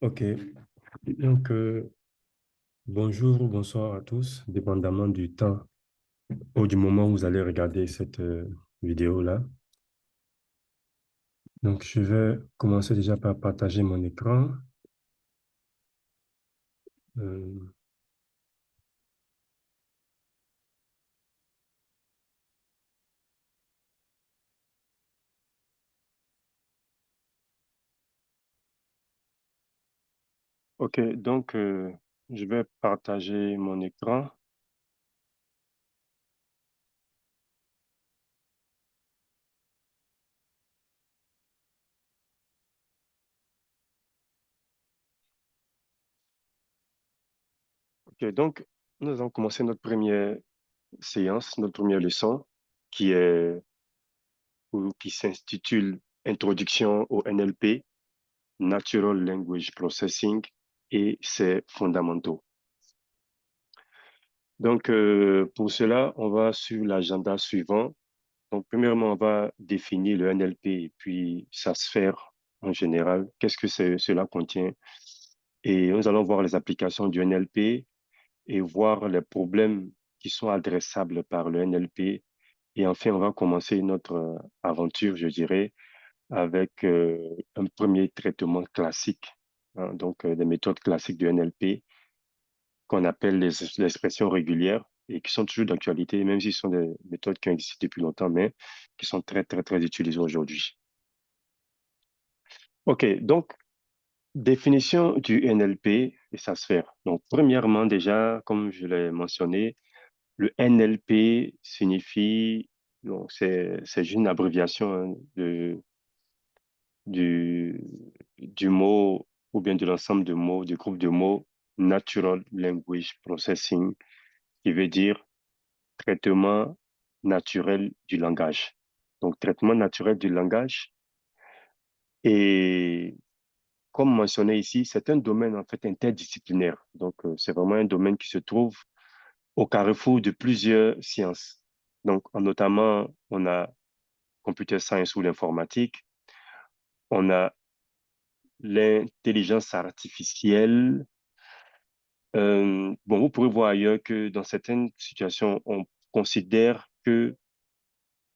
Ok, donc bonjour ou bonsoir à tous, dépendamment du temps ou du moment où vous allez regarder cette vidéo-là. Donc je vais commencer déjà par partager mon écran. Euh, ok, donc je vais partager mon écran. Ok, donc nous allons commencer notre première séance, notre première leçon qui est ou qui s'intitule Introduction au NLP, Natural Language Processing et ses fondamentaux. Donc, pour cela, on va sur l'agenda suivant. Donc, premièrement, on va définir le NLP et puis sa sphère en général. Qu'est-ce que cela contient? Et nous allons voir les applications du NLP et voir les problèmes qui sont adressables par le NLP. Et enfin, on va commencer notre aventure, je dirais, avec un premier traitement classique, hein, donc des méthodes classiques du NLP qu'on appelle les expressions régulières et qui sont toujours d'actualité, même si ce sont des méthodes qui ont existé depuis longtemps, mais qui sont très, très, très utilisées aujourd'hui. OK, donc, définition du NLP et sa sphère. Donc, premièrement, déjà, comme je l'ai mentionné, le NLP signifie, donc, c'est juste une abréviation hein, du, du mot ou bien de l'ensemble de mots, du groupe de mots Natural Language Processing, qui veut dire traitement naturel du langage. Donc, traitement naturel du langage. Et comme mentionné ici, c'est un domaine en fait interdisciplinaire. Donc, c'est vraiment un domaine qui se trouve au carrefour de plusieurs sciences. Donc, notamment, on a computer science ou l'informatique, on a l'intelligence artificielle. Bon, vous pourrez voir ailleurs que dans certaines situations, on considère que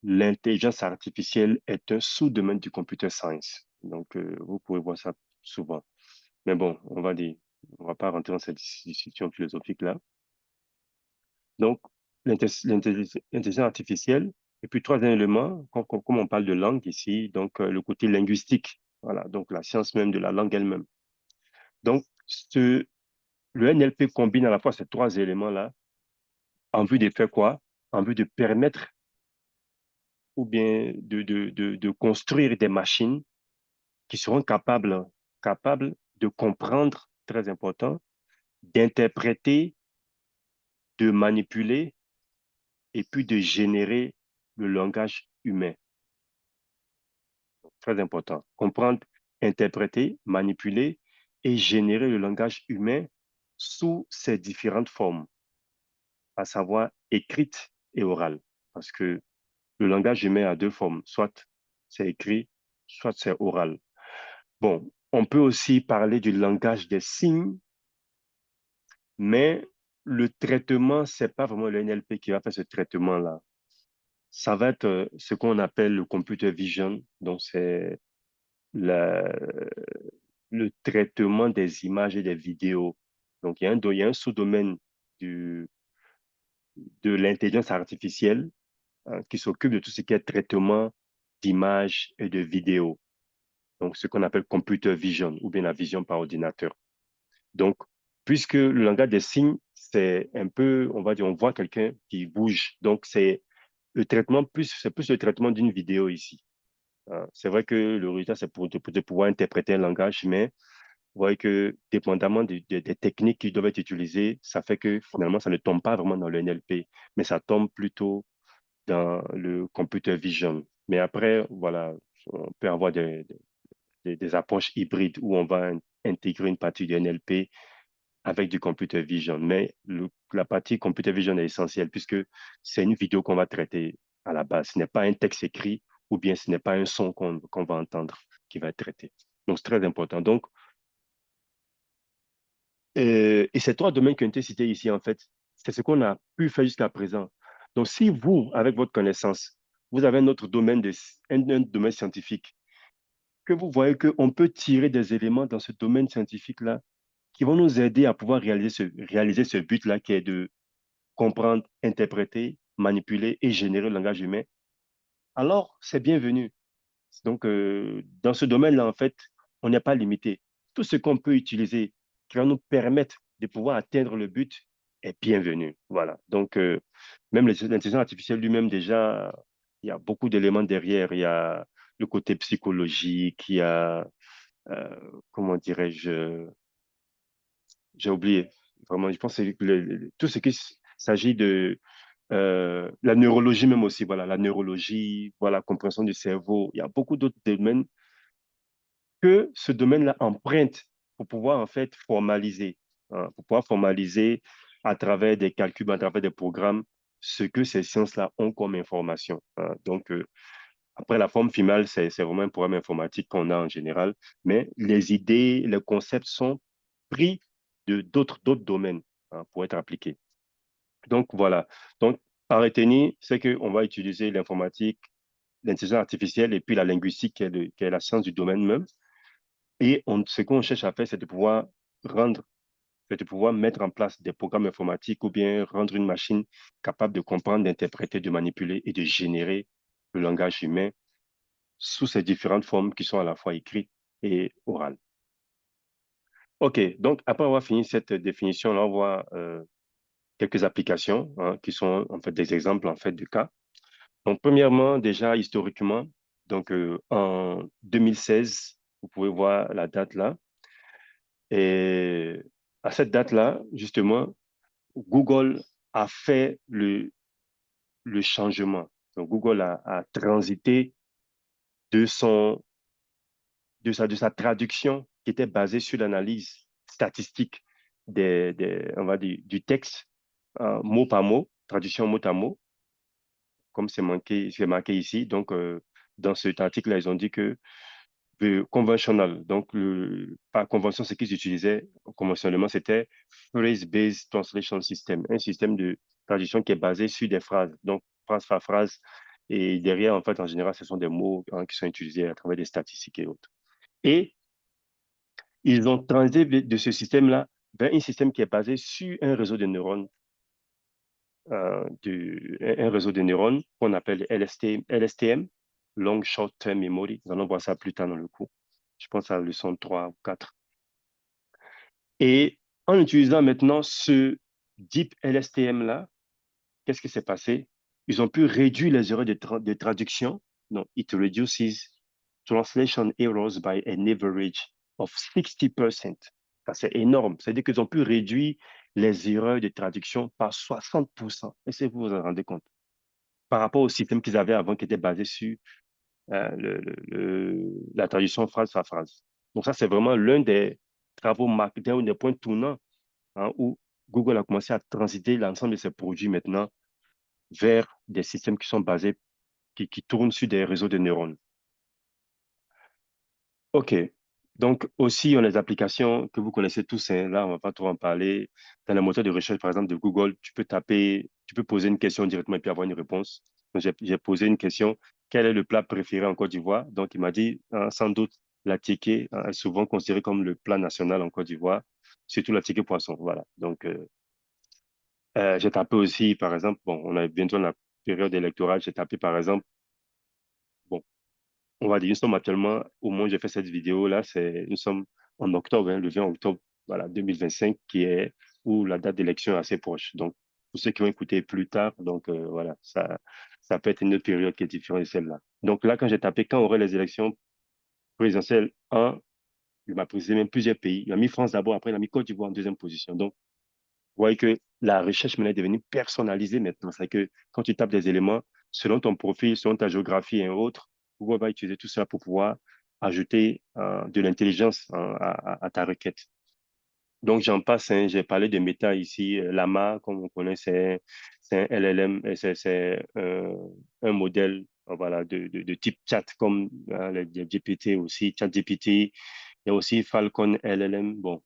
l'intelligence artificielle est un sous-domaine du computer science. Donc, vous pouvez voir ça souvent. Mais bon, on va pas rentrer dans cette discussion philosophique-là. Donc, l'intelligence artificielle. Et puis, troisième élément, comme on parle de langue ici, donc le côté linguistique. Voilà, donc la science même de la langue elle-même. Donc, le NLP combine à la fois ces trois éléments-là en vue de faire quoi? En vue de permettre ou bien de construire des machines qui seront capables de comprendre, très important, d'interpréter, de manipuler et puis de générer le langage humain. Très important. Comprendre, interpréter, manipuler et générer le langage humain sous ses différentes formes, à savoir écrite et orale. Parce que le langage humain a deux formes, soit c'est écrit, soit c'est oral. Bon, on peut aussi parler du langage des signes, mais le traitement, c'est pas vraiment le NLP qui va faire ce traitement-là. Ça va être ce qu'on appelle le computer vision. Donc, c'est la- le traitement des images et des vidéos. Donc, il y a un sous-domaine du, de l'intelligence artificielle hein, qui s'occupe de tout ce qui est traitement d'images et de vidéos. Donc, ce qu'on appelle computer vision ou bien la vision par ordinateur. Donc, puisque le langage des signes, c'est un peu, on va dire, on voit quelqu'un qui bouge. Donc, c'est plus le traitement d'une vidéo ici. Hein. C'est vrai que le résultat, c'est de pouvoir interpréter un langage, mais vous voyez que dépendamment des techniques qui doivent être utilisées, ça fait que finalement, ça ne tombe pas vraiment dans le NLP, mais ça tombe plutôt dans le computer vision. Mais après, voilà, on peut avoir des approches hybrides où on va intégrer une partie du NLP avec du computer vision. Mais la partie computer vision est essentielle puisque c'est une vidéo qu'on va traiter à la base. Ce n'est pas un texte écrit ou bien ce n'est pas un son qu'on va entendre qui va être traité. Donc, c'est très important. Donc, Et ces trois domaines qui ont été cités ici, en fait, c'est ce qu'on a pu faire jusqu'à présent. Donc, si vous, avec votre connaissance, vous avez un autre domaine, un domaine scientifique, que vous voyez qu'on peut tirer des éléments dans ce domaine scientifique-là qui vont nous aider à pouvoir réaliser ce but-là qui est de comprendre, interpréter, manipuler et générer le langage humain, alors c'est bienvenu. Donc, dans ce domaine-là, en fait, on n'est pas limité. Tout ce qu'on peut utiliser qui va nous permettre de pouvoir atteindre le but est bienvenu. Voilà. Donc, même l'intelligence artificielle lui-même, déjà, il y a beaucoup d'éléments derrière. Il y a le côté psychologique, il y a, comment dirais-je, j'ai oublié. Vraiment, je pense que c'est tout ce qui s'agit de la neurologie même aussi, voilà, la neurologie, voilà, la compréhension du cerveau. Il y a beaucoup d'autres domaines que ce domaine-là emprunte pour pouvoir en fait formaliser, hein, pour pouvoir formaliser à travers des calculs, à travers des programmes, ce que ces sciences-là ont comme information, hein. Donc, après, la forme finale, c'est vraiment un programme informatique qu'on a en général, mais les idées, les concepts sont pris de d'autres domaines, hein, pour être appliqués. Donc, voilà. Donc, à retenir, c'est qu'on va utiliser l'informatique, l'intelligence artificielle et puis la linguistique, qui est la science du domaine même. Et ce qu'on cherche à faire, rendre, c'est de pouvoir mettre en place des programmes informatiques ou bien rendre une machine capable de comprendre, d'interpréter, de manipuler et de générer le langage humain sous ces différentes formes qui sont à la fois écrites et orales. OK, donc après avoir fini cette définition, là, on voit quelques applications, hein, qui sont en fait des exemples en fait de cas. Donc, premièrement, déjà historiquement, donc en 2016, vous pouvez voir la date là. Et à cette date-là, justement, Google a fait le changement. Donc, Google a transité de de sa traduction qui était basée sur l'analyse statistique on va dire, du texte, mot par mot, traduction mot à mot, comme c'est marqué ici. Donc, dans cet article-là, ils ont dit que conventionnel. Donc, par convention, ce qu'ils utilisaient conventionnellement, c'était Phrase-Based Translation System, un système de traduction qui est basé sur des phrases. Donc, phrase par phrase. Et derrière, en fait, en général, ce sont des mots, hein, qui sont utilisés à travers des statistiques et autres. Et ils ont transité de ce système-là vers un système qui est basé sur un réseau de neurones, un réseau de neurones qu'on appelle LSTM, Long Short Term Memory. Nous allons voir ça plus tard dans le cours. Je pense à la leçon 3 ou 4. Et en utilisant maintenant ce Deep LSTM-là, qu'est-ce qui s'est passé? Ils ont pu réduire les erreurs de traduction. Donc, it reduces translation errors by an average of 60%. Ça, c'est énorme. C'est-à-dire qu'ils ont pu réduire les erreurs de traduction par 60%. Est-ce que vous vous en rendez compte? Par rapport au système qu'ils avaient avant qui était basé sur la traduction phrase par phrase. Donc ça, c'est vraiment l'un des travaux marqués, des points tournants, hein, où Google a commencé à transiter l'ensemble de ses produits maintenant vers des systèmes qui sont basés, qui tournent sur des réseaux de neurones. OK. Donc aussi, on a les applications que vous connaissez tous, hein. Là, on ne va pas trop en parler. Dans le moteur de recherche, par exemple, de Google, tu peux poser une question directement et puis avoir une réponse. Donc, j'ai posé une question, quel est le plat préféré en Côte d'Ivoire? Donc, il m'a dit, sans doute, la tické, est souvent considérée comme le plat national en Côte d'Ivoire, surtout la tické poisson. Voilà. Donc, j'ai tapé aussi, par exemple, bon, on a bientôt la période électorale, j'ai tapé, par exemple, bon, on va dire, nous sommes actuellement, au moment où j'ai fait cette vidéo-là, nous sommes en octobre, hein, le 20 octobre, voilà, 2025, qui est où la date d'élection est assez proche. Donc, pour ceux qui vont écouter plus tard, donc voilà, ça peut être une autre période qui est différente de celle-là. Donc là, quand j'ai tapé quand auraient les élections présidentielles, il m'a précisé même plusieurs pays. Il a mis France d'abord, après il a mis Côte d'Ivoire en deuxième position. Donc, vous voyez que la recherche maintenant est devenue personnalisée maintenant. C'est que quand tu tapes des éléments, selon ton profil, selon ta géographie et autres, Google va utiliser tout ça pour pouvoir ajouter de l'intelligence, hein, à ta requête. Donc, j'en passe, hein, j'ai parlé de méta ici. Lama, comme on connaît, c'est un LLM, et c'est un modèle, voilà, de type chat, comme les GPT aussi, ChatGPT. Il y a aussi Falcon LLM. Bon,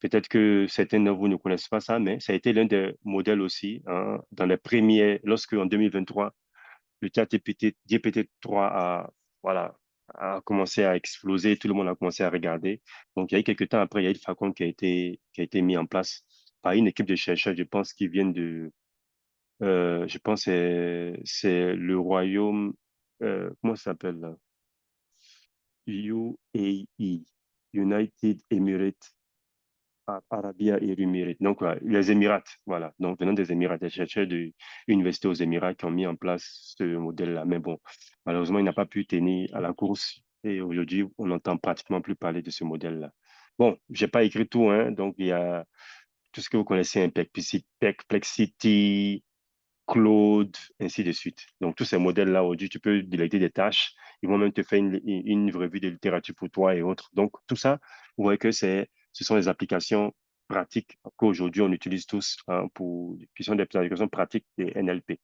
Peut-être que certains d'entre vous ne connaissent pas ça, mais ça a été l'un des modèles aussi, hein, dans les premiers, lorsque en 2023, le chat GPT-3 voilà, a commencé à exploser, tout le monde a commencé à regarder. Donc, il y a eu quelques temps après, il y a eu le Falcon qui a été mis en place par une équipe de chercheurs, je pense, qui viennent je pense, c'est le royaume, comment ça s'appelle là? UAE, United Emirates Arabia et Émirats. Donc, les Émirats, voilà. Donc, venant des Émirats, des chercheurs de l'université aux Émirats qui ont mis en place ce modèle-là. Mais bon, malheureusement, il n'a pas pu tenir à la course. Et aujourd'hui, on n'entend pratiquement plus parler de ce modèle-là. Bon, j'ai pas écrit tout, hein. Donc, il y a tout ce que vous connaissez, hein, Perplexity, Claude, ainsi de suite. Donc, tous ces modèles-là, aujourd'hui, tu peux déléguer des tâches. Ils vont même te faire une revue de littérature pour toi et autres. Donc, tout ça, vous voyez que ce sont des applications pratiques qu'aujourd'hui, on utilise tous, hein, qui sont des applications pratiques des NLP.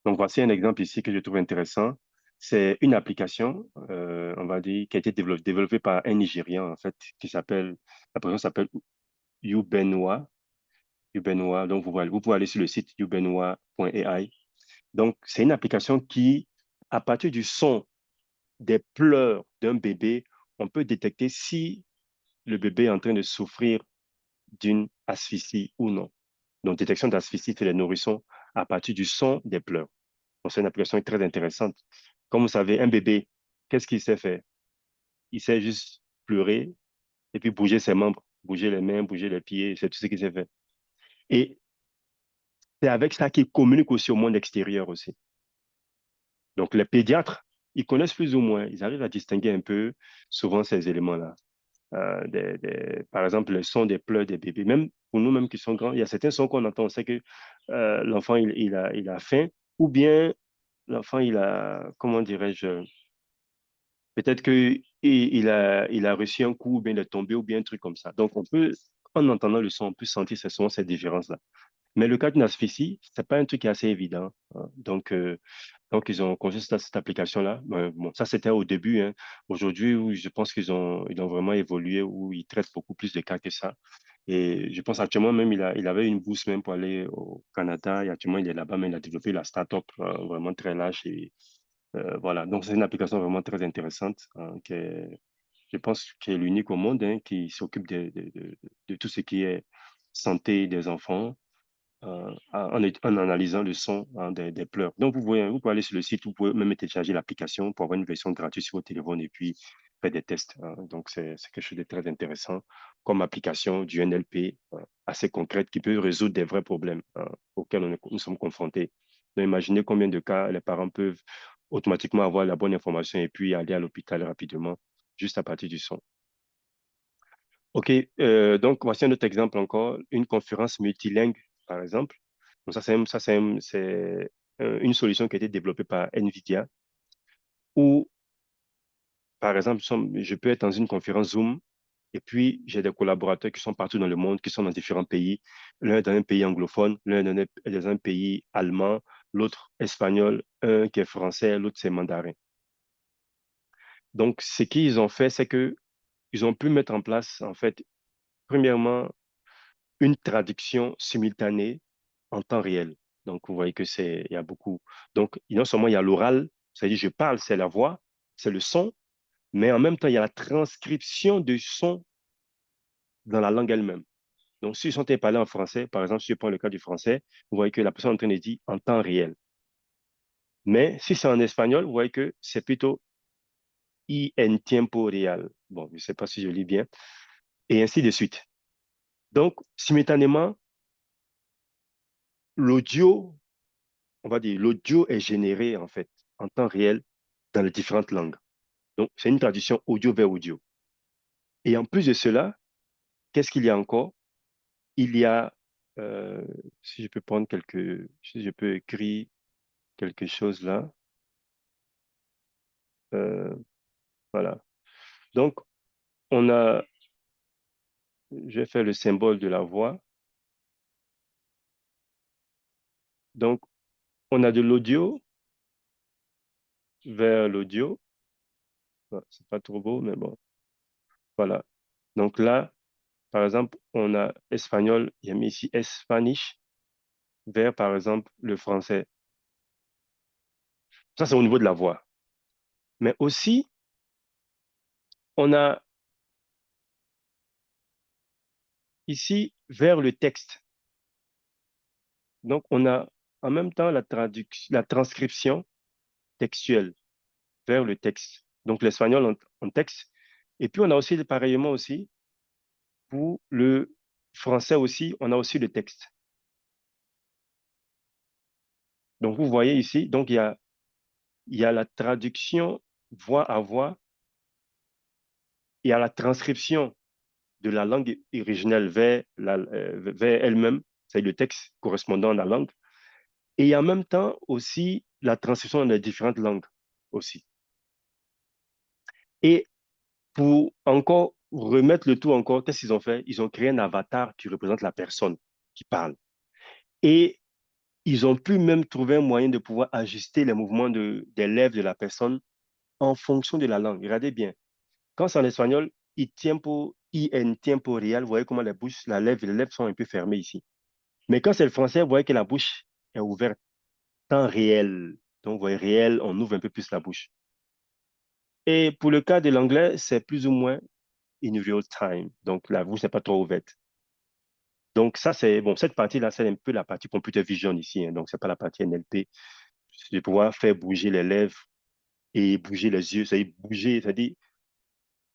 Donc, voici un exemple ici que je trouve intéressant. C'est une application, on va dire, qui a été développée par un Nigérian, en fait, l'application s'appelle Ubenwa. Ubenwa. Donc, vous pouvez aller sur le site ubenwa.ai. Donc, c'est une application qui, à partir du son des pleurs d'un bébé, on peut détecter si le bébé est en train de souffrir d'une asphyxie ou non. Donc, détection d'asphyxie chez les nourrissons à partir du son des pleurs. Donc, c'est une application très intéressante. Comme vous savez, un bébé, qu'est-ce qu'il sait faire? Il sait juste pleurer et puis bouger ses membres, bouger les mains, bouger les pieds, c'est tout ce qu'il sait faire. Et c'est avec ça qu'il communique aussi au monde extérieur aussi. Donc, les pédiatres, ils connaissent plus ou moins, ils arrivent à distinguer un peu souvent ces éléments-là. Par exemple, le son des pleurs des bébés. Même pour nous-mêmes qui sommes grands, il y a certains sons qu'on entend. On sait que l'enfant, il a faim, ou bien l'enfant, comment dirais-je, peut-être qu'il a reçu un coup, ou bien il est tombé, ou bien un truc comme ça. Donc, en entendant le son, on peut sentir souvent cette différence-là. Mais le cas d'une asphyxie, c'est pas un truc qui est assez évident, hein. Donc, ils ont conçu cette application-là. Bon, ça, c'était au début, hein. Aujourd'hui, où je pense qu'ils ont vraiment évolué, où ils traitent beaucoup plus de cas que ça. Et je pense actuellement même, il avait une bourse même pour aller au Canada. Et actuellement, il est là-bas, mais il a développé la start-up vraiment très large. Et voilà. Donc, c'est une application vraiment très intéressante, hein, je pense, qui est l'unique au monde, hein, qui s'occupe de tout ce qui est santé des enfants en analysant le son, hein, des pleurs. Donc, vous pouvez aller sur le site, vous pouvez même télécharger l'application pour avoir une version gratuite sur votre téléphone et puis faire des tests, hein. Donc, c'est quelque chose de très intéressant comme application du NLP assez concrète qui peut résoudre des vrais problèmes auxquels nous sommes confrontés. Donc, imaginez combien de cas les parents peuvent automatiquement avoir la bonne information et puis aller à l'hôpital rapidement, juste à partir du son. OK, donc voici un autre exemple encore, une conférence multilingue, par exemple. Donc ça, c'est une solution qui a été développée par NVIDIA, où, par exemple, je peux être dans une conférence Zoom, et puis j'ai des collaborateurs qui sont partout dans le monde, qui sont dans différents pays. L'un est dans un pays anglophone, l'un est dans un pays allemand, l'autre espagnol, un qui est français, l'autre c'est mandarin. Donc, ce qu'ils ont fait, c'est que ils ont pu mettre en place, en fait, premièrement, une traduction simultanée en temps réel. Donc, vous voyez que il y a beaucoup. Donc, non seulement il y a l'oral, c'est-à-dire je parle, c'est la voix, c'est le son, mais en même temps, il y a la transcription du son dans la langue elle-même. Donc, si je suis en train de parler en français, par exemple, si je prends le cas du français, vous voyez que la personne est en train de dire en temps réel. Mais si c'est en espagnol, vous voyez que c'est plutôt y en tiempo real. Bon, je ne sais pas si je lis bien. Et ainsi de suite. Donc, simultanément, l'audio on va dire, l'audio est généré en fait en temps réel dans les différentes langues. Donc, c'est une traduction audio vers audio. Et en plus de cela, qu'est-ce qu'il y a encore? Il y a, euh, si je peux si je peux écrire quelque chose là, euh, voilà. Donc, on a, je vais faire le symbole de la voix. Donc, on a de l'audio vers l'audio. Ouais, c'est pas trop beau, mais bon, voilà. Donc là, Par exemple, on a espagnol, il y a mis ici Spanish, vers, par exemple, le français. Ça, c'est au niveau de la voix. Mais aussi, on a ici vers le texte. Donc, on a en même temps la transcription textuelle vers le texte. Donc, l'espagnol en texte. Et puis, on a aussi, pareillement aussi, pour le français aussi, on a aussi le texte. Donc, vous voyez ici, donc il y a la traduction voix à voix, il y a la transcription de la langue originelle vers elle-même, c'est le texte correspondant à la langue. Et en même temps aussi la transcription dans les différentes langues aussi. Et pour encore remettre le tout encore, qu'est-ce qu'ils ont fait? Ils ont créé un avatar qui représente la personne qui parle. Et ils ont pu même trouver un moyen de pouvoir ajuster les mouvements des lèvres de la personne en fonction de la langue. Regardez bien. Quand c'est en espagnol, il tiempo y en tiempo real, vous voyez comment les lèvres sont un peu fermées ici. Mais quand c'est le français, vous voyez que la bouche est ouverte, temps réel. Donc, vous voyez, réel, on ouvre un peu plus la bouche. Et pour le cas de l'anglais, c'est plus ou moins in real time. Donc, la bouche n'est pas trop ouverte. Donc, ça, c'est bon. Cette partie-là, c'est un peu la partie computer vision ici, hein. Donc, c'est pas la partie NLP. C'est de pouvoir faire bouger les lèvres et bouger les yeux. C'est-à-dire bouger, c'est-à-dire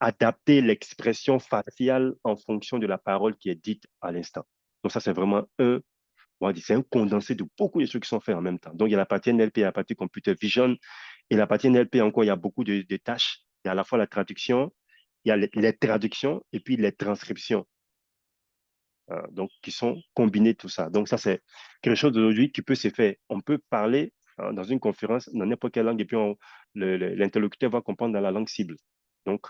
adapter l'expression faciale en fonction de la parole qui est dite à l'instant. Donc, ça, c'est vraiment on va dire, c'est un condensé de beaucoup de trucs qui sont faits en même temps. Donc, il y a la partie NLP, il y a la partie computer vision. Et la partie NLP, encore, il y a beaucoup de tâches. Il y a à la fois la traduction, il y a les traductions et puis les transcriptions, donc qui sont combinées tout ça. Donc ça, c'est quelque chose d'aujourd'hui qui peut se faire. On peut parler dans une conférence dans n'importe quelle langue et puis l'interlocuteur va comprendre dans la langue cible. Donc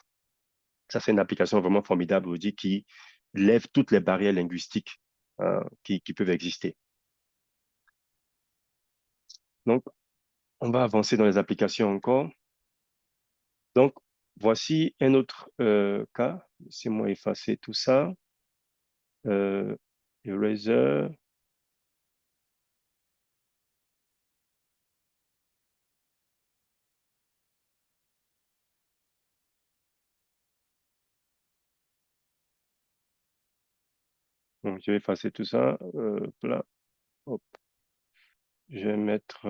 ça, c'est une application vraiment formidable aujourd'hui qui lève toutes les barrières linguistiques qui peuvent exister. Donc, on va avancer dans les applications encore. Donc, voici un autre cas. Laissez-moi effacer tout ça. Euh, Eraser. Donc, je vais effacer tout ça. Là, hop. Je vais mettre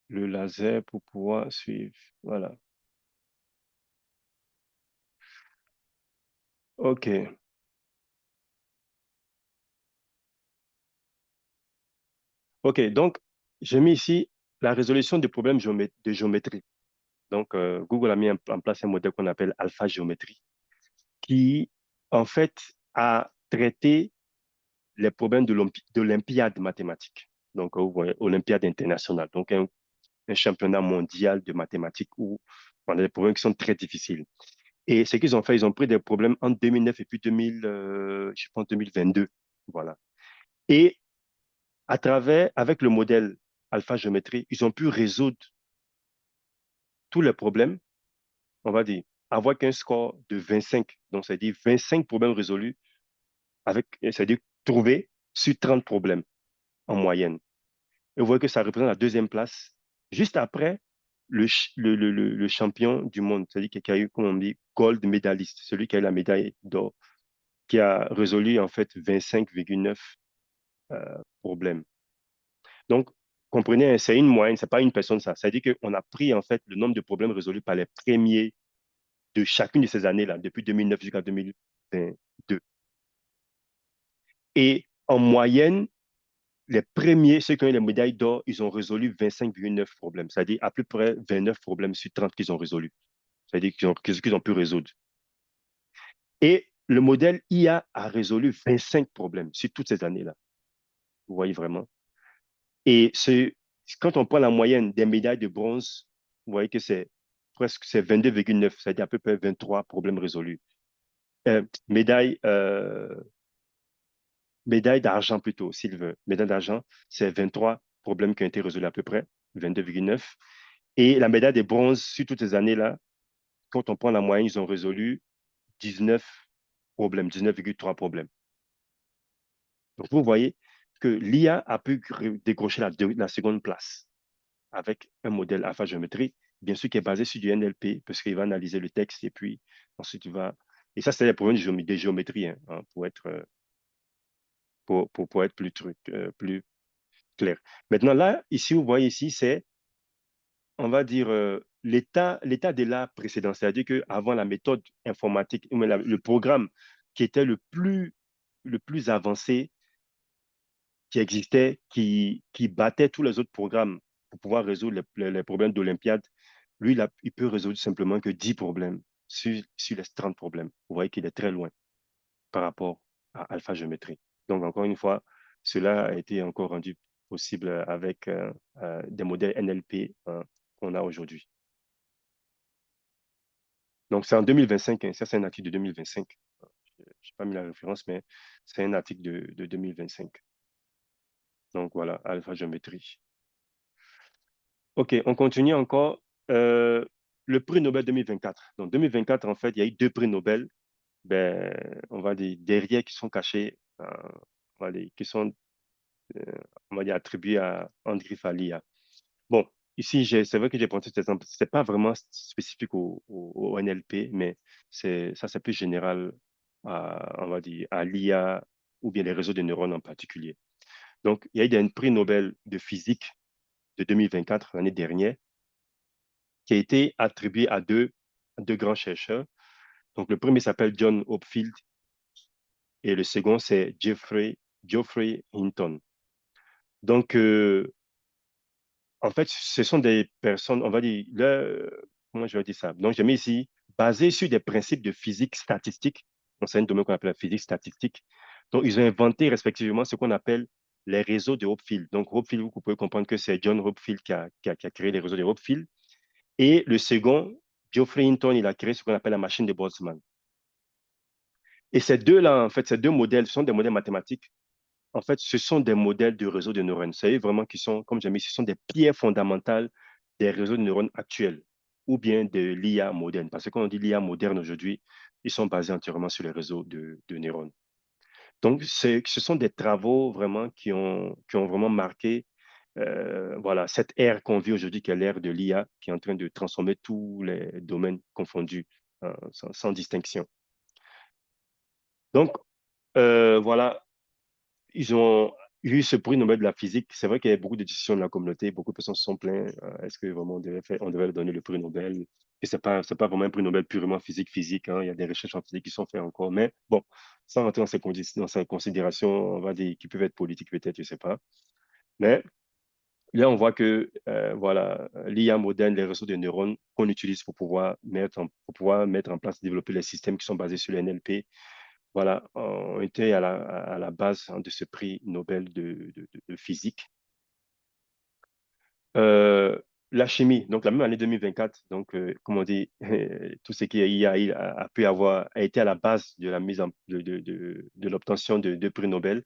le laser pour pouvoir suivre. Voilà. OK. OK. Donc, j'ai mis ici la résolution des problèmes de géométrie. Donc, Google a mis en place un modèle qu'on appelle Alpha Géométrie, qui, en fait, a traité les problèmes de l'Olympiade mathématique. Donc, vous voyez, Olympiade internationale. Donc, un championnat mondial de mathématiques où on a des problèmes qui sont très difficiles. Et ce qu'ils ont fait, ils ont pris des problèmes en 2009 et puis 2000, je pense 2022. Voilà. Et avec le modèle Alpha Géométrie, ils ont pu résoudre tous les problèmes, on va dire, avec un score de 25. Donc, c'est-à-dire 25 problèmes résolus c'est-à-dire trouvés sur 30 problèmes en moyenne. Et vous voyez que ça représente la deuxième place, juste après le champion du monde, c'est-à-dire qui a eu, comme on dit, gold medaliste, celui qui a eu la médaille d'or, qui a résolu en fait 25,9 problèmes. Donc, comprenez, hein, c'est une moyenne, c'est pas une personne ça. Ça veut dire qu'on a pris en fait le nombre de problèmes résolus par les premiers de chacune de ces années-là, depuis 2009 jusqu'à 2022. Et en moyenne, les premiers, ceux qui ont eu les médailles d'or, ils ont résolu 25,9 problèmes, c'est-à-dire à peu près 29 problèmes sur 30 qu'ils ont résolus, c'est-à-dire qu'ils ont pu résoudre. Et le modèle IA a résolu 25 problèmes sur toutes ces années-là. Vous voyez vraiment. Et quand on prend la moyenne des médailles de bronze, vous voyez que c'est 22,9, c'est-à-dire à peu près 23 problèmes résolus. Médaille, médaille d'argent plutôt, silver. Médaille d'argent, c'est 23 problèmes qui ont été résolus à peu près, 22,9. Et la médaille de bronze, sur toutes ces années-là, quand on prend la moyenne, ils ont résolu 19 problèmes, 19,3 problèmes. Donc, vous voyez que l'IA a pu décrocher la seconde place avec un modèle alpha géométrie, bien sûr, qui est basé sur du NLP, parce qu'il va analyser le texte et puis ensuite il va. Et ça, c'est les problèmes de géométrie, hein, pour être plus clair. Maintenant, là, ici, vous voyez ici, c'est, on va dire, l'état de l'art précédent, c'est-à-dire qu'avant la méthode informatique, ou le programme qui était le plus avancé qui existait, qui battait tous les autres programmes pour pouvoir résoudre les problèmes d'Olympiade, lui, il peut résoudre simplement que 10 problèmes sur les 30 problèmes. Vous voyez qu'il est très loin par rapport à Alpha Géométrie. Donc, encore une fois, cela a été encore rendu possible avec des modèles NLP qu'on a aujourd'hui. Donc, c'est en 2025, hein, ça c'est un article de 2025. Je n'ai pas mis la référence, mais c'est un article de 2025. Donc, voilà, Alpha Géométrie. OK, on continue encore. Euh, le prix Nobel 2024. Donc, 2024, en fait, il y a eu deux prix Nobel, ben, on va dire, derrière qui sont cachés, on va dire, qui sont, euh, on va dire, attribués à André Falia. Bon, ici, c'est vrai que j'ai pensé cet exemple. Ce n'est pas vraiment spécifique au NLP, mais ça, c'est plus général on va dire, à l'IA ou bien les réseaux de neurones en particulier. Donc, il y a eu un prix Nobel de physique de 2024, l'année dernière, qui a été attribué à deux grands chercheurs. Donc, le premier s'appelle John Hopfield et le second, c'est Geoffrey Hinton. Donc, en fait, ce sont des personnes, on va dire, comment je vais dire ça? Donc, j'ai mis ici, basé sur des principes de physique statistique. Donc, c'est un domaine qu'on appelle la physique statistique. Donc, ils ont inventé respectivement ce qu'on appelle les réseaux de Hopfield. Donc, Hopfield, vous pouvez comprendre que c'est John Hopfield qui a créé les réseaux de Hopfield. Et le second, Geoffrey Hinton, il a créé ce qu'on appelle la machine de Boltzmann. Et ces deux-là, en fait, ces deux modèles sont des modèles mathématiques. En fait, ce sont des modèles de réseaux de neurones. Vous savez vraiment qui sont, comme j'ai mis, ce sont des pierres fondamentales des réseaux de neurones actuels ou bien de l'IA moderne. Parce que quand on dit l'IA moderne aujourd'hui, ils sont basés entièrement sur les réseaux de neurones. Donc, ce sont des travaux vraiment qui ont vraiment marqué voilà, cette ère qu'on vit aujourd'hui, qui est l'ère de l'IA, qui est en train de transformer tous les domaines confondus, sans distinction. Donc, voilà, ils ont eu ce prix Nobel de la physique. C'est vrai qu'il y a beaucoup de discussions dans la communauté. Beaucoup de personnes se sont plaintes. Est-ce que vraiment on devait leur donner le prix Nobel? Et c'est pas vraiment un prix Nobel purement physique, hein. Il y a des recherches en physique qui sont faites encore. Mais bon, sans rentrer dans ces considérations, on va dire, qui peuvent être politiques peut-être, je ne sais pas. Mais là, on voit que voilà, l'IA moderne, les réseaux de neurones qu'on utilise pour pouvoir mettre en place, développer les systèmes qui sont basés sur le NLP, voilà, ont été à la base, hein, de ce prix Nobel de physique. Euh, la chimie, donc la même année 2024, donc comme on dit, tout ce qui est IA a pu a été à la base de la mise de l'obtention de prix Nobel.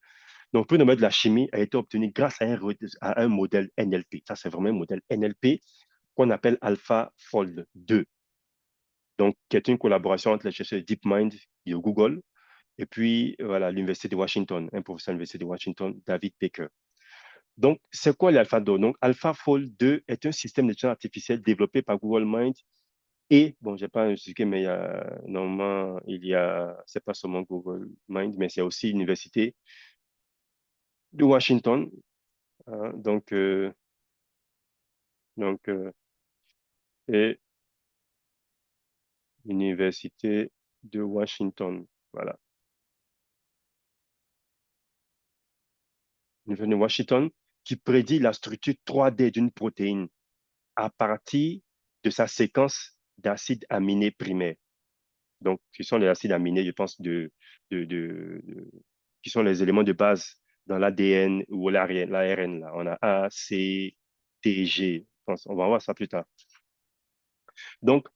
Donc, le prix Nobel de la chimie a été obtenu grâce à un modèle NLP. Ça, c'est vraiment un modèle NLP qu'on appelle AlphaFold 2. Donc, qui est une collaboration entre les chercheurs de DeepMind et Google. Et puis, voilà, l'Université de Washington, un professeur de l'Université de Washington, David Baker. Donc, c'est quoi l'AlphaDo? Donc, AlphaFold 2 est un système d'intelligence artificielle développé par Google Mind. Et, bon, je n'ai pas expliqué, mais normalement, c'est pas seulement Google Mind, mais c'est aussi l'Université de Washington, hein. Donc, et l'Université de Washington. Voilà. L'Université de Washington qui prédit la structure 3D d'une protéine à partir de sa séquence d'acides aminés primaires. Donc, ce sont les acides aminés, je pense, qui sont les éléments de base dans l'ADN ou l'ARN. Là. On a A, C, T, G. Je pense, on va voir ça plus tard. Donc,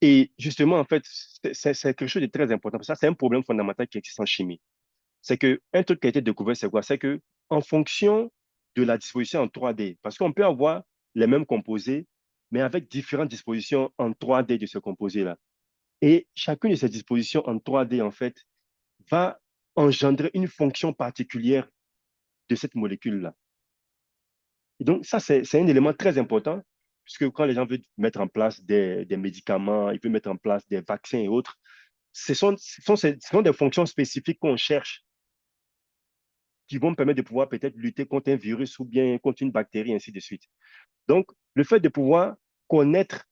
et justement, en fait, c'est quelque chose de très important. Ça, c'est un problème fondamental qui existe en chimie. C'est qu'un truc qui a été découvert, c'est quoi? C'est que en fonction de la disposition en 3D, parce qu'on peut avoir les mêmes composés, mais avec différentes dispositions en 3D de ce composé-là. Et chacune de ces dispositions en 3D, en fait, va engendrer une fonction particulière de cette molécule-là. Et donc, ça, c'est un élément très important, puisque quand les gens veulent mettre en place des médicaments, ils veulent mettre en place des vaccins et autres, ce sont des fonctions spécifiques qu'on cherche qui vont permettre de pouvoir peut-être lutter contre un virus ou bien contre une bactérie, ainsi de suite. Donc, le fait de pouvoir connaître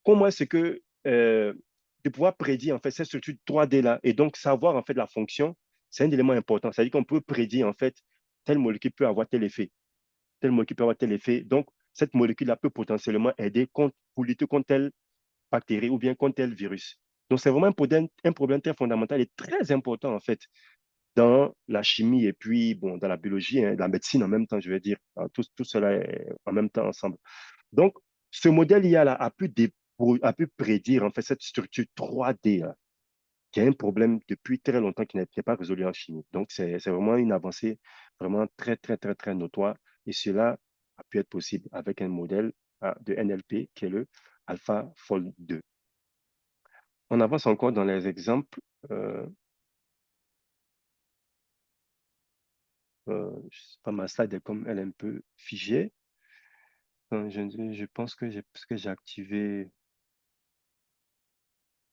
comment est-ce que, de pouvoir prédire en fait cette structure 3D-là et donc savoir en fait la fonction, c'est un élément important. C'est-à-dire qu'on peut prédire en fait telle molécule peut avoir tel effet, telle molécule peut avoir tel effet. Donc, cette molécule-là peut potentiellement aider pour lutter contre telle bactérie ou bien contre tel virus. Donc, c'est vraiment un problème très fondamental et très important en fait dans la chimie et puis bon, dans la biologie, hein, la médecine en même temps, je vais dire. Hein, tout cela est en même temps ensemble. Donc, ce modèle IA-là a pu prédire en fait cette structure 3D là, qui est un problème depuis très longtemps qui n'est pas résolu en chimie. Donc, c'est vraiment une avancée vraiment très, très, très, très notoire. Et cela a pu être possible avec un modèle de NLP qui est le AlphaFold 2. On avance encore dans les exemples. Euh, je sais pas, ma slide est comme elle est un peu figée. Je pense que parce que j'ai activé,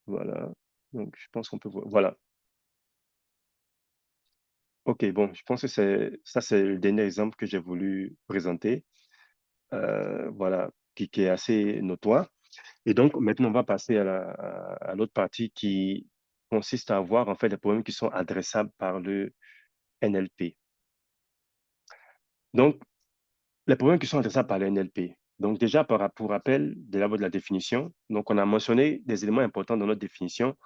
voilà. Donc, je pense qu'on peut voir. Voilà. OK, bon, je pense que c'est le dernier exemple que j'ai voulu présenter, voilà, qui est assez notoire. Et donc, maintenant, on va passer à l'autre partie qui consiste à voir en fait les problèmes qui sont adressables par le NLP. Donc, les problèmes qui sont adressables par le NLP. Donc, déjà, pour rappel de la définition, donc on a mentionné des éléments importants dans notre définition.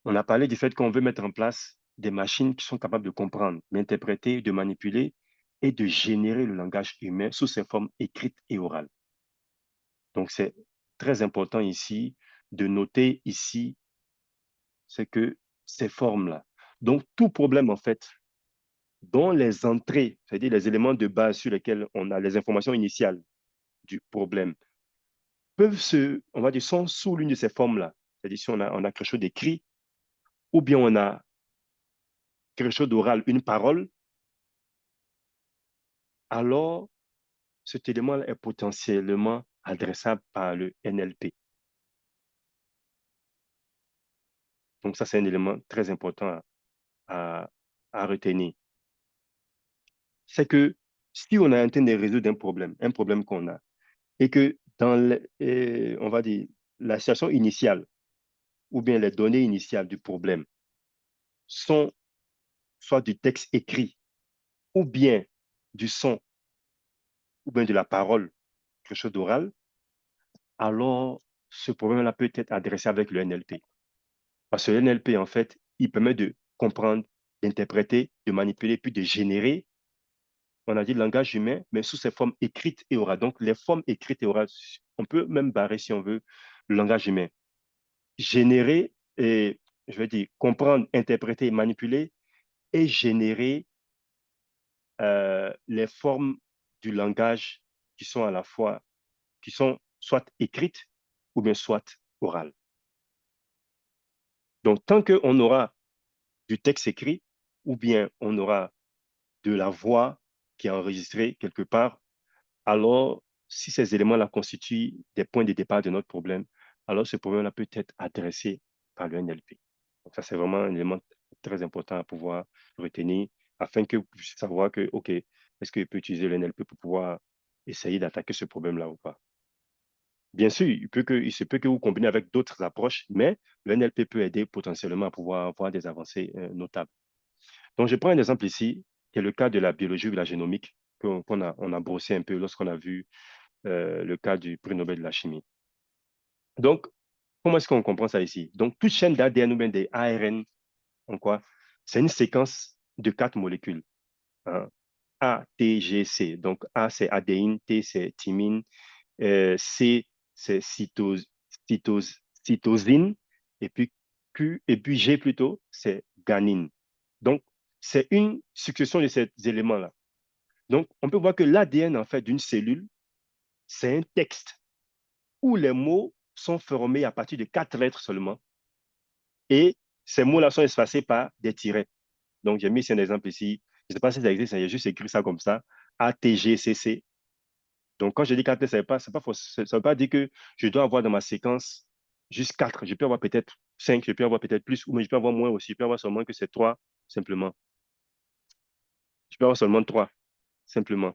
On a parlé du fait qu'on veut mettre en place des machines qui sont capables de comprendre, d'interpréter, de manipuler et de générer le langage humain sous ses formes écrites et orales. Donc, c'est très important ici de noter ici, c'est que ces formes-là. Donc, tout problème, en fait, dont les entrées, c'est-à-dire les éléments de base sur lesquels on a les informations initiales du problème, on va dire, sont sous l'une de ces formes-là. C'est-à-dire si on a quelque chose d'écrit, ou bien on a quelque chose d'oral, une parole, alors cet élément est potentiellement adressable par le NLP. Donc ça, c'est un élément très important à, à retenir. C'est que si on est en train de résoudre un problème qu'on a, et que on va dire, la situation initiale ou bien les données initiales du problème sont soit du texte écrit ou bien du son ou bien de la parole, quelque chose d'oral, alors ce problème-là peut être adressé avec le NLP. Parce que le NLP, en fait, il permet de comprendre, d'interpréter, de manipuler, puis de générer, on a dit le langage humain, mais sous ses formes écrites et orales. Donc, les formes écrites et orales, on peut même barrer, si on veut, le langage humain. Générer, et je vais dire, comprendre, interpréter, manipuler et générer les formes du langage qui sont à la fois, qui sont soit écrites ou bien soit orales. Donc, tant qu'on aura du texte écrit ou bien on aura de la voix qui est enregistrée quelque part, alors si ces éléments-là constituent des points de départ de notre problème, alors ce problème-là peut être adressé par le NLP. Donc ça, c'est vraiment un élément très important à pouvoir retenir afin que vous puissiez savoir que, OK, est-ce qu'il peut utiliser le NLP pour pouvoir essayer d'attaquer ce problème-là ou pas? Bien sûr, il se peut que vous combinez avec d'autres approches, mais le NLP peut aider potentiellement à pouvoir avoir des avancées notables. Donc, je prends un exemple ici, qui est le cas de la biologie ou de la génomique, on a brossé un peu lorsqu'on a vu le cas du prix Nobel de la chimie. Donc, comment est-ce qu'on comprend ça ici? Donc, toute chaîne d'ADN ou bien des ARN, en quoi? C'est une séquence de 4 molécules. Hein. A, T, G, C. Donc, A, c'est adéine, T, c'est thymine, C, c'est cytosine, et puis et puis G plutôt, c'est guanine. Donc, c'est une succession de ces éléments-là. Donc, on peut voir que l'ADN, en fait, d'une cellule, c'est un texte où les mots sont formés à partir de 4 lettres seulement et ces mots-là sont espacés par des tirets. Donc, j'ai mis ici un exemple ici. Je ne sais pas si ça existe, hein, j'ai juste écrit ça comme ça. ATGCC. Donc, quand je dis 4, ça veut pas dire que je dois avoir dans ma séquence juste 4. Je peux avoir peut-être 5, je peux avoir peut-être plus, ou mais je peux avoir moins aussi. Je peux avoir seulement que c'est 3, simplement. Je peux avoir seulement 3, simplement.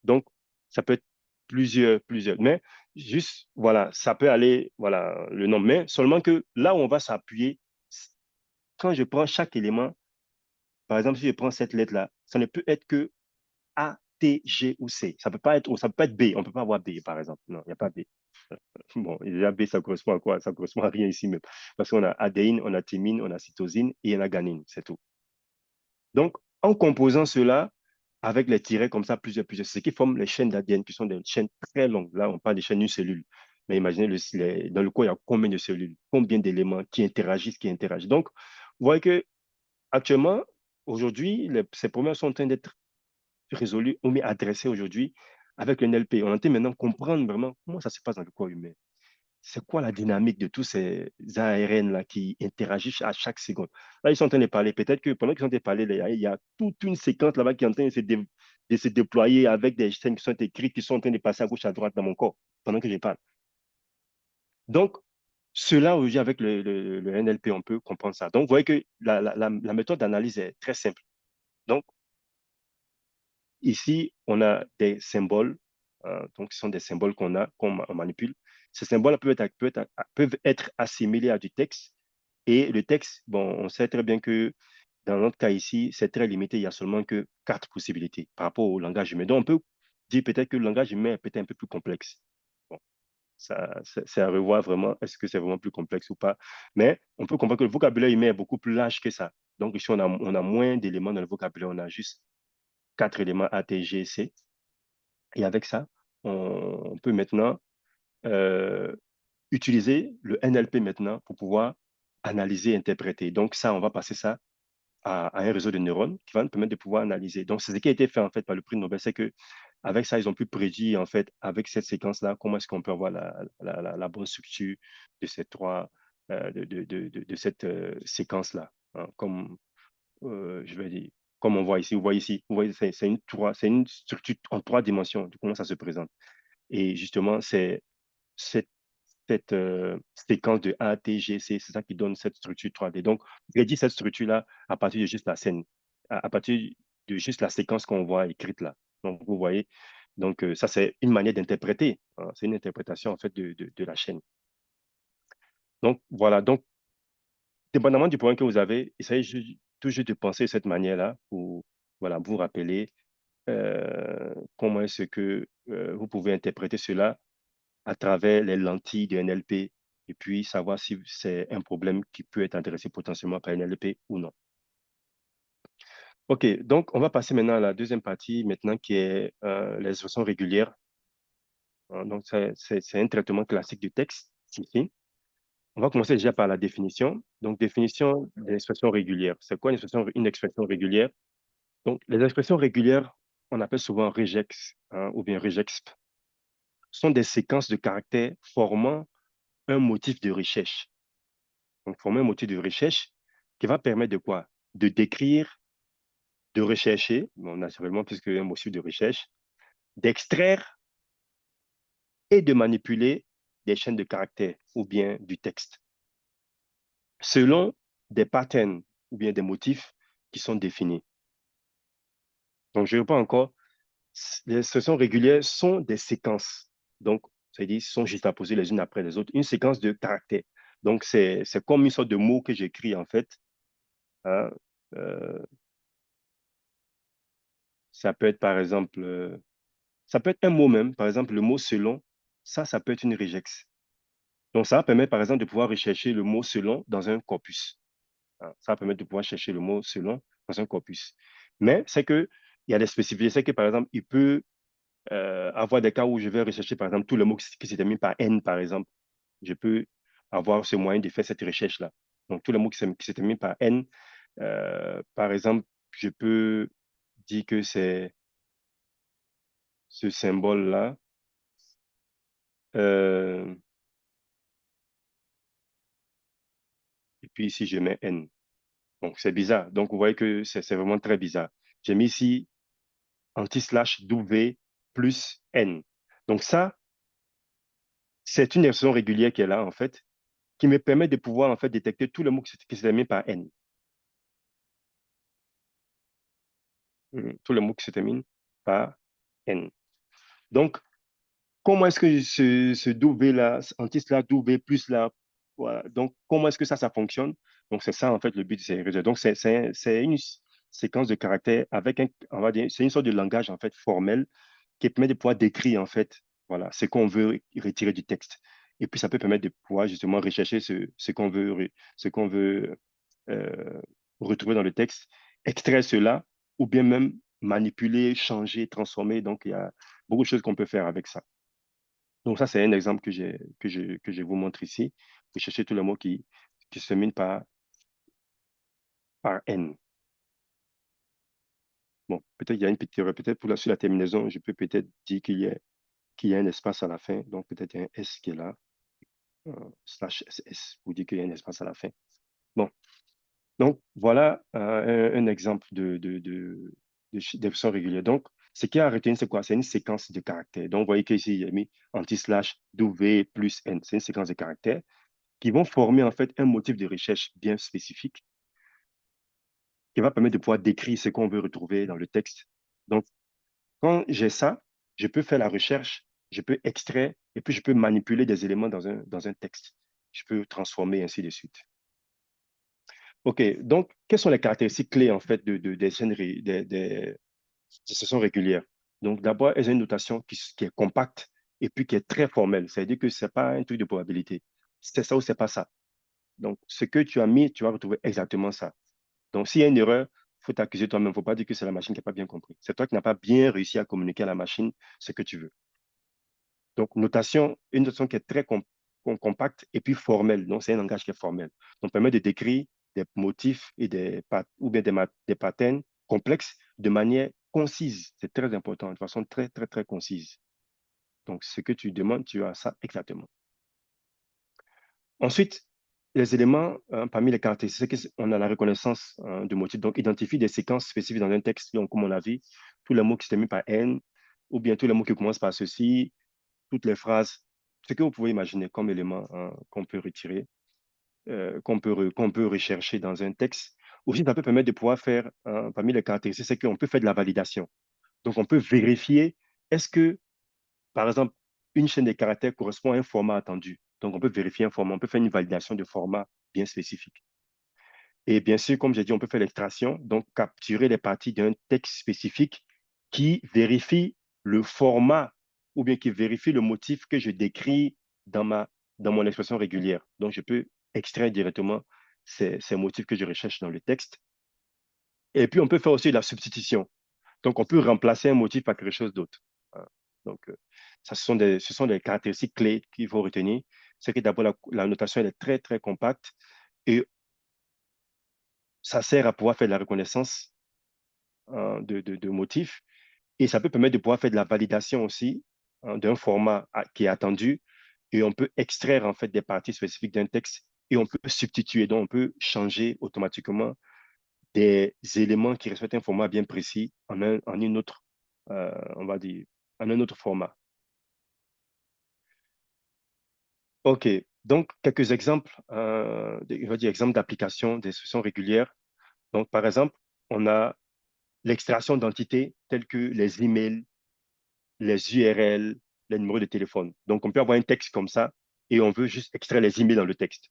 Donc, ça peut être plusieurs. Mais juste, voilà, ça peut aller, voilà, le nombre. Mais seulement que là où on va s'appuyer, quand je prends chaque élément, par exemple, si je prends cette lettre-là, ça ne peut être que A, T, G ou C. Ça peut pas être B. On ne peut pas avoir B, par exemple. Non, il n'y a pas B. Bon, et déjà B, ça correspond à quoi? Ça correspond à rien ici même. Parce qu'on a adéine, on a thymine, on a cytosine et on a guanine, c'est tout. Donc, en composant cela avec les tirets comme ça, plusieurs, c'est ce qui forme les chaînes d'ADN, qui sont des chaînes très longues. Là, on parle des chaînes d'une cellule. Mais imaginez, dans le corps, il y a combien de cellules, combien d'éléments qui interagissent. Donc, vous voyez que actuellement, aujourd'hui, ces problèmes sont en train d'être résolus ou bien adressés aujourd'hui avec le NLP. On entend maintenant comprendre vraiment comment ça se passe dans le corps humain. C'est quoi la dynamique de tous ces ARN-là qui interagissent à chaque seconde? Là, ils sont en train de parler. Peut-être que pendant qu'ils sont en train de parler, là, il y a toute une séquence là-bas qui est en train de se déployer avec des chaînes qui sont écrites, qui sont en train de passer à gauche, à droite dans mon corps pendant que je parle. Donc, cela, aujourd'hui, avec le NLP, on peut comprendre ça. Donc, vous voyez que la méthode d'analyse est très simple. Donc, ici, on a des symboles. Donc, ce sont des symboles qu'on manipule. Ces symboles peuvent être assimilés à du texte. Et le texte, bon, on sait très bien que dans notre cas ici, c'est très limité. Il y a seulement que 4 possibilités par rapport au langage humain. Donc, on peut dire peut-être que le langage humain est peut-être un peu plus complexe. Bon, ça, c'est à revoir vraiment. Est-ce que c'est vraiment plus complexe ou pas? Mais on peut comprendre que le vocabulaire humain est beaucoup plus large que ça. Donc, ici, on a moins d'éléments dans le vocabulaire. On a juste 4 éléments A, T, G, C. Et avec ça, on peut maintenant euh, utiliser le NLP maintenant pour pouvoir analyser et interpréter. Donc ça, on va passer ça à un réseau de neurones qui va nous permettre de pouvoir analyser. Donc c'est ce qui a été fait en fait par le prix Nobel, c'est que avec ça, ils ont pu prédire en fait avec cette séquence-là comment est-ce qu'on peut avoir la bonne structure de ces trois de cette séquence-là. Hein, comme je vais dire, comme on voit ici, vous voyez, c'est une structure en 3 dimensions de comment ça se présente. Et justement, c'est cette, cette séquence de A, T, G, C, c'est ça qui donne cette structure 3D. Donc, j'ai dit cette structure-là à partir de juste la scène, à partir de juste la séquence qu'on voit écrite là. Donc, vous voyez, donc ça, c'est une manière d'interpréter. Hein. C'est une interprétation en fait de la chaîne. Donc, voilà. Donc, dépendamment du point que vous avez, il s'agit toujours de penser de cette manière-là pour voilà, vous rappeler comment est-ce que vous pouvez interpréter cela à travers les lentilles de NLP et puis savoir si c'est un problème qui peut être adressé potentiellement par NLP ou non. OK, donc on va passer maintenant à la deuxième partie maintenant qui est les expressions régulières. Hein, donc c'est un traitement classique du texte ici. On va commencer déjà par la définition. Donc définition des expressions régulières. C'est quoi une expression régulière? Donc les expressions régulières, on appelle souvent regex hein, ou bien regexp, sont des séquences de caractères formant un motif de recherche. Donc, former un motif de recherche qui va permettre de quoi? De décrire, de rechercher, bon, naturellement, puisque un motif de recherche, d'extraire et de manipuler des chaînes de caractères ou bien du texte, selon des patterns ou bien des motifs qui sont définis. Donc, je reprends encore, les expressions régulières sont des séquences. Donc, c'est-à-dire, sont juxtaposées les unes après les autres, une séquence de caractères. Donc, c'est comme une sorte de mot que j'écris, en fait. Hein. Euh, ça peut être, par exemple, ça peut être un mot même, par exemple le mot selon, ça peut être une regex. Donc ça va permettre par exemple de pouvoir rechercher le mot selon dans un corpus. Hein. Ça va permettre de pouvoir chercher le mot selon dans un corpus. Mais c'est que il y a des spécificités, c'est que par exemple, il peut avoir des cas où je vais rechercher par exemple tous les mots qui se terminent par N par exemple. Je peux avoir ce moyen de faire cette recherche-là. Donc tous les mots qui se terminent par N, par exemple, je peux dire que c'est ce symbole-là. Euh, et puis ici, je mets N. Donc, c'est bizarre. Donc, vous voyez que c'est vraiment très bizarre. J'ai mis ici anti-slash W plus N. Donc, ça, c'est une expression régulière qui est là, en fait, qui me permet de pouvoir, en fait, détecter tous les mots qui se terminent par N. Tous les mots qui se terminent par N. Donc, comment est-ce que ce W-là, anti-slash W plus là, voilà. Donc, comment est-ce que ça fonctionne? Donc, c'est ça, en fait, le but de ces réseaux. Donc, c'est une séquence de caractères avec un, on va dire, c'est une sorte de langage, en fait, formel qui permet de pouvoir décrire, en fait, voilà, ce qu'on veut retirer du texte. Et puis, ça peut permettre de pouvoir, justement, rechercher ce qu'on veut, ce qu'on veut euh, retrouver dans le texte, extraire cela, ou bien même manipuler, changer, transformer. Donc, il y a beaucoup de choses qu'on peut faire avec ça. Donc, ça, c'est un exemple que je vous montre ici. Vous cherchez tous les mots qui se terminent par N. Bon, peut-être il y a une petite erreur. Peut-être sur la terminaison, je peux peut-être dire qu'il y a un espace à la fin. Donc, peut-être il y a un S qui est là, slash SS, pour dire qu'il y a un espace à la fin. Bon, donc voilà un exemple d'expression régulière. Donc, ce qui a retenu, c'est quoi? C'est une séquence de caractères. Donc, vous voyez qu'ici, il y a mis anti-slash W plus N. C'est une séquence de caractères qui vont former en fait un motif de recherche bien spécifique qui va permettre de pouvoir décrire ce qu'on veut retrouver dans le texte. Donc, quand j'ai ça, je peux faire la recherche, je peux extraire et puis je peux manipuler des éléments dans un texte. Je peux transformer ainsi de suite. OK, donc, quelles sont les caractéristiques clés en fait des scènes, des sessions régulières? Donc, d'abord, elles ont une notation qui est compacte et puis qui est très formelle. Ça veut dire que ce n'est pas un truc de probabilité. C'est ça ou c'est pas ça. Donc, ce que tu as mis, tu vas retrouver exactement ça. Donc, s'il y a une erreur, il faut t'accuser toi-même. Il ne faut pas dire que c'est la machine qui n'a pas bien compris. C'est toi qui n'as pas bien réussi à communiquer à la machine ce que tu veux. Donc, une notation qui est très compacte et puis formelle. Donc, c'est un langage qui est formel. Donc, permet de décrire des motifs et ou bien des patterns complexes de manière concise. C'est très important, de façon très, très, très concise. Donc, ce que tu demandes, tu as ça exactement. Ensuite, les éléments parmi les caractéristiques, c'est qu'on a la reconnaissance de motifs. Donc, identifie des séquences spécifiques dans un texte. Donc, comme on a vu, tous les mots qui se terminent par N, ou bien tous les mots qui commencent par ceci, toutes les phrases, ce que vous pouvez imaginer comme élément qu'on peut retirer, qu'on peut rechercher dans un texte. Aussi, ça peut permettre de pouvoir faire, parmi les caractéristiques, c'est qu'on peut faire de la validation. Donc, on peut vérifier, est-ce que par exemple, une chaîne de caractères correspond à un format attendu. Donc, on peut vérifier un format, on peut faire une validation de format bien spécifique. Et bien sûr, comme j'ai dit, on peut faire l'extraction, donc capturer les parties d'un texte spécifique qui vérifie le format ou bien qui vérifie le motif que je décris dans mon expression régulière. Donc, je peux extraire directement ces motifs que je recherche dans le texte. Et puis, on peut faire aussi de la substitution. Donc, on peut remplacer un motif par quelque chose d'autre. Hein. Donc, ça, ce sont des caractéristiques clés qu'il faut retenir. C'est que d'abord, la notation elle est très, très compacte et ça sert à pouvoir faire de la reconnaissance de motifs et ça peut permettre de pouvoir faire de la validation aussi d'un format qui est attendu et on peut extraire en fait des parties spécifiques d'un texte et on peut substituer, donc on peut changer automatiquement des éléments qui respectent un format bien précis en une autre, on va dire, en un autre format. OK. Donc, quelques exemples, on va dire exemples d'application des solutions régulières. Donc, par exemple, on a l'extraction d'entités telles que les emails, les URL, les numéros de téléphone. Donc, on peut avoir un texte comme ça et on veut juste extraire les emails dans le texte.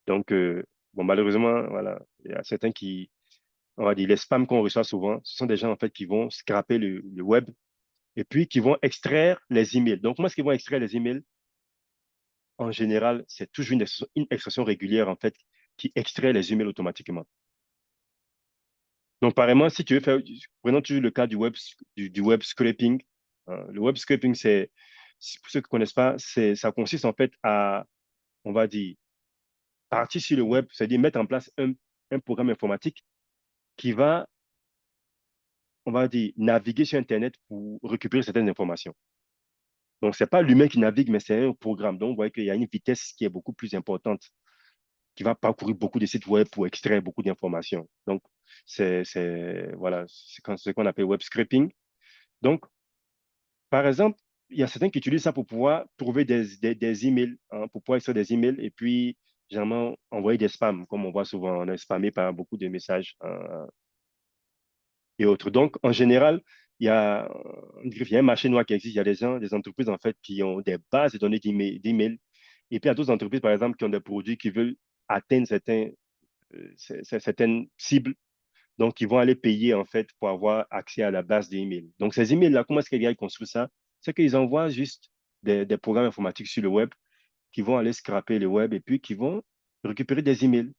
Donc, bon, malheureusement, voilà, il y a certains qui, on va dire, les spams qu'on reçoit souvent, ce sont des gens en fait qui vont scraper le web et puis qui vont extraire les emails. Donc, comment est-ce qu'ils vont extraire les emails? En général, c'est toujours une expression régulière, en fait, qui extrait les emails automatiquement. Donc, apparemment, si tu veux faire, prenons toujours le cas du web scraping. Le web scraping, pour ceux qui ne connaissent pas, ça consiste en fait à, on va dire, partir sur le web, c'est-à-dire mettre en place un programme informatique qui va, on va dire, naviguer sur Internet pour récupérer certaines informations. Donc, ce n'est pas l'humain qui navigue, mais c'est un programme. Donc, vous voyez qu'il y a une vitesse qui est beaucoup plus importante qui va parcourir beaucoup de sites web pour extraire beaucoup d'informations. Donc, voilà, c'est ce qu'on appelle web scraping. Donc, par exemple, il y a certains qui utilisent ça pour pouvoir trouver des emails, hein, pour pouvoir extraire des emails et puis, généralement, envoyer des spams, comme on voit souvent, on est spammé par beaucoup de messages et autres. Donc, en général, il y a un marché noir qui existe. Il y a des gens, des entreprises, en fait, qui ont des bases de données d'emails. Et puis, il y a d'autres entreprises, par exemple, qui ont des produits qui veulent atteindre certaines cibles. Donc, ils vont aller payer, en fait, pour avoir accès à la base des emails. Donc, ces emails-là, comment est-ce qu'ils construisent ça? C'est qu'ils envoient juste des programmes informatiques sur le web qui vont aller scraper le web et puis qui vont récupérer des emails.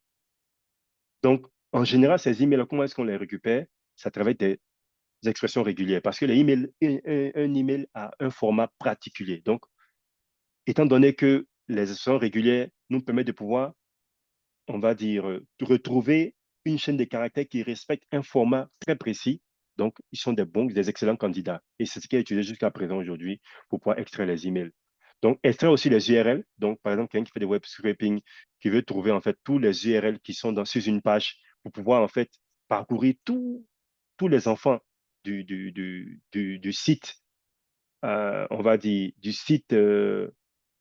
Donc, en général, ces emails, comment est-ce qu'on les récupère? C'est à travers des expressions régulières parce que les emails, un email a un format particulier. Donc, étant donné que les expressions régulières nous permettent de pouvoir, on va dire, retrouver une chaîne de caractères qui respecte un format très précis. Donc, ils sont des excellents candidats. Et c'est ce qui est utilisé jusqu'à présent aujourd'hui pour pouvoir extraire les emails. Donc, extraire aussi les URL. Donc, par exemple, quelqu'un qui fait des web scraping, qui veut trouver en fait tous les URL qui sont sur une page pour pouvoir en fait parcourir tous les enfants du site, on va dire, du site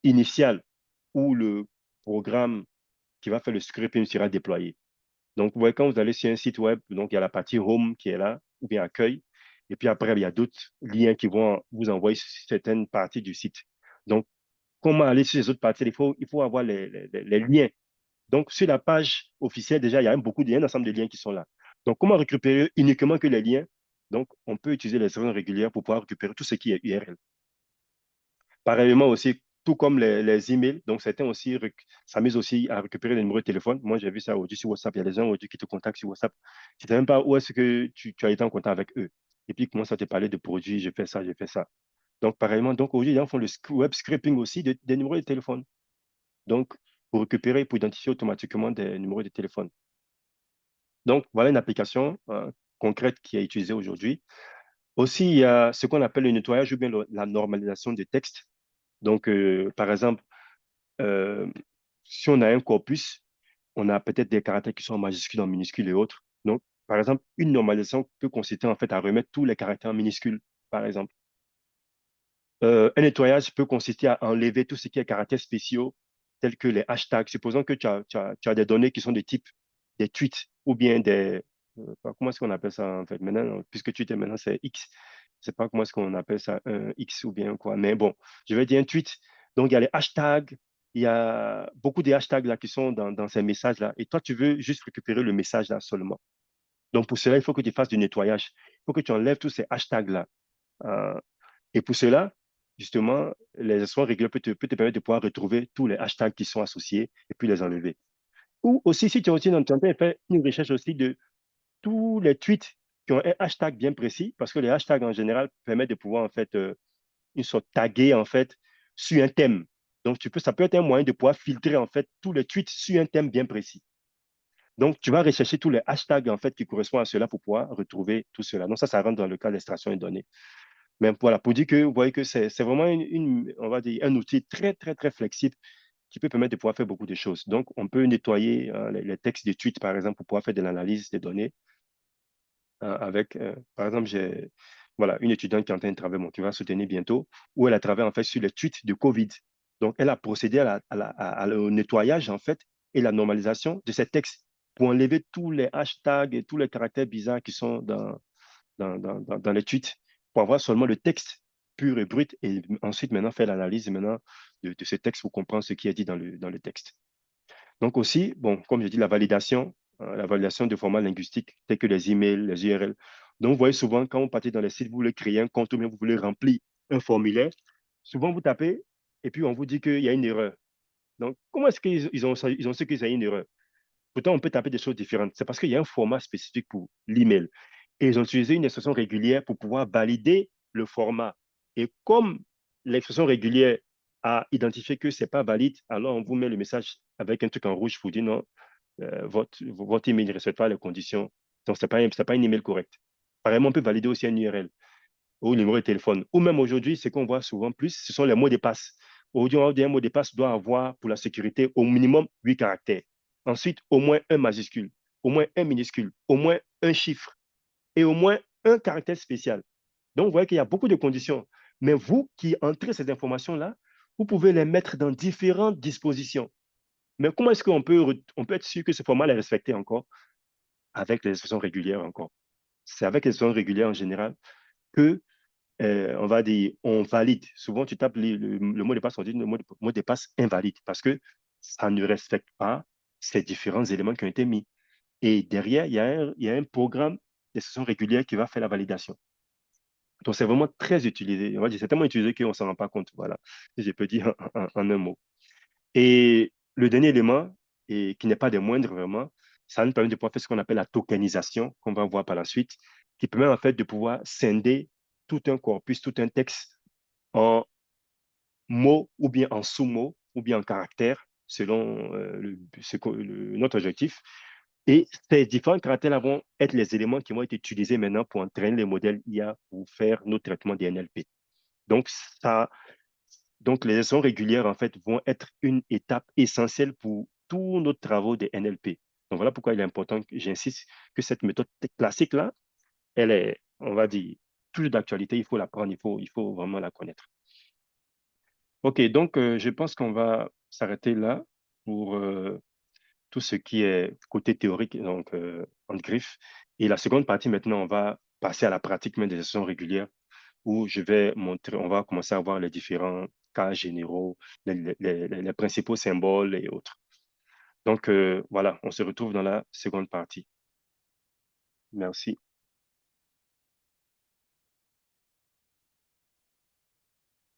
initial où le programme qui va faire le scraping sera déployé. Donc, vous voyez, quand vous allez sur un site web, donc il y a la partie home qui est là, ou bien accueil, et puis après, il y a d'autres liens qui vont vous envoyer sur certaines parties du site. Donc, comment aller sur les autres parties? Il faut avoir les liens. Donc, sur la page officielle, déjà, il y a beaucoup de liens, un ensemble de liens qui sont là. Donc, comment récupérer uniquement que les liens? Donc, on peut utiliser les sessions régulières pour pouvoir récupérer tout ce qui est URL. Pareillement aussi, tout comme les emails, donc certains aussi s'amusent aussi à récupérer les numéros de téléphone. Moi, j'ai vu ça aujourd'hui sur WhatsApp. Il y a des gens aujourd'hui qui te contactent sur WhatsApp. Tu ne sais même pas où est-ce que tu as été en contact avec eux. Et puis, ils commencent à te parler de produits, j'ai fait ça, j'ai fait ça. Donc, pareillement, donc aujourd'hui, les gens font le web scraping aussi des numéros de téléphone. Donc, pour récupérer, pour identifier automatiquement des numéros de téléphone. Donc, voilà une application concrète qui est utilisée aujourd'hui. Aussi, il y a ce qu'on appelle le nettoyage ou bien la normalisation des textes. Donc, par exemple, euh, si on a un corpus, on a peut-être des caractères qui sont en majuscules, en minuscules et autres. Donc, par exemple, une normalisation peut consister en fait à remettre tous les caractères en minuscules, par exemple. Un nettoyage peut consister à enlever tout ce qui est caractères spéciaux, tels que les hashtags. Supposons que tu as des données qui sont de type des tweets ou bien comment est-ce qu'on appelle ça en fait? Maintenant, puisque Twitter, maintenant, c'est X. Je sais pas comment est-ce qu'on appelle ça, un X ou bien quoi. Mais bon, je vais dire un tweet. Donc, il y a les hashtags. Il y a beaucoup de hashtags là qui sont dans ces messages-là. Et toi, tu veux juste récupérer le message là seulement. Donc, pour cela, il faut que tu fasses du nettoyage. Il faut que tu enlèves tous ces hashtags-là. Euh, et pour cela, justement, les exploits réguliers peuvent te permettre de pouvoir retrouver tous les hashtags qui sont associés et puis les enlever. Ou aussi, si tu es aussi en train de faire une recherche aussi de tous les tweets qui ont un hashtag bien précis, parce que les hashtags en général permettent de pouvoir en fait une sorte taguer en fait sur un thème. Donc ça peut être un moyen de pouvoir filtrer en fait tous les tweets sur un thème bien précis. Donc tu vas rechercher tous les hashtags en fait qui correspondent à cela pour pouvoir retrouver tout cela. Donc ça rentre dans le cas d'extraction de données. Mais voilà, pour dire que vous voyez que c'est vraiment on va dire, un outil très, très, très flexible qui peut permettre de pouvoir faire beaucoup de choses. Donc, on peut nettoyer les textes de tweets, par exemple, pour pouvoir faire de l'analyse des données avec, par exemple, j'ai voilà, une étudiante qui est en train de travailler, qui va soutenir bientôt, où elle a travaillé en fait sur les tweets de COVID. Donc, elle a procédé au nettoyage en fait et la normalisation de ces textes pour enlever tous les hashtags et tous les caractères bizarres qui sont dans les tweets pour avoir seulement le texte pur et brut et ensuite maintenant faire l'analyse maintenant de ce texte pour comprendre ce qui est dit dans le texte. Donc aussi, bon, comme je dis, la validation de formats linguistiques tels que les emails, les URL. Donc, vous voyez souvent quand vous partez dans les sites, vous voulez créer un compte ou bien vous voulez remplir un formulaire, souvent vous tapez et puis on vous dit qu'il y a une erreur. Donc, comment est-ce qu'ils ont su qu'il y a une erreur? Pourtant, on peut taper des choses différentes. C'est parce qu'il y a un format spécifique pour l'email. Et ils ont utilisé une expression régulière pour pouvoir valider le format. Et comme l'expression régulière a identifié que ce n'est pas valide, alors on vous met le message avec un truc en rouge pour dire non, votre email ne respecte pas les conditions. Donc, ce n'est pas un email correct. Apparemment, on peut valider aussi un URL ou numéro de téléphone. Ou même aujourd'hui, ce qu'on voit souvent plus, ce sont les mots de passe. Aujourd'hui, un mot de passe doit avoir pour la sécurité au minimum 8 caractères. Ensuite, au moins un majuscule, au moins un minuscule, au moins un chiffre et au moins un caractère spécial. Donc, vous voyez qu'il y a beaucoup de conditions. Mais vous qui entrez ces informations-là, vous pouvez les mettre dans différentes dispositions. Mais comment est-ce qu'on peut, on peut être sûr que ce format est respecté encore? Avec les expressions régulières encore. C'est avec les expressions régulières en général que, on va dire, on valide. Souvent, tu tapes le mot de passe, on dit le mot de passe invalide parce que ça ne respecte pas ces différents éléments qui ont été mis. Et derrière, il y a un programme d'expression régulière qui va faire la validation. Donc, c'est vraiment très utilisé. On va dire, c'est tellement utilisé qu'on ne s'en rend pas compte. Voilà, si je peux dire en un mot. Et le dernier élément, et qui n'est pas des moindres vraiment, ça nous permet de pouvoir faire ce qu'on appelle la tokenisation, qu'on va voir par la suite, qui permet en fait de pouvoir scinder tout un corpus, tout un texte en mots ou bien en sous-mots ou bien en caractères, selon notre objectif. Et ces différents caractères vont être les éléments qui vont être utilisés maintenant pour entraîner les modèles IA pour faire nos traitements des NLP. Donc, ça, donc, les leçons régulières, en fait, vont être une étape essentielle pour tous nos travaux de NLP. Donc, voilà pourquoi il est important, j'insiste, que cette méthode classique-là, elle est, on va dire, toujours d'actualité, il faut l'apprendre, il faut vraiment la connaître. OK, donc, je pense qu'on va s'arrêter là pour tout ce qui est côté théorique, donc, en griffe. Et la seconde partie, maintenant, on va passer à la pratique même des leçons régulières où je vais montrer, on va commencer à voir les différents cas généraux, les principaux symboles et autres. Donc, voilà, on se retrouve dans la seconde partie. Merci.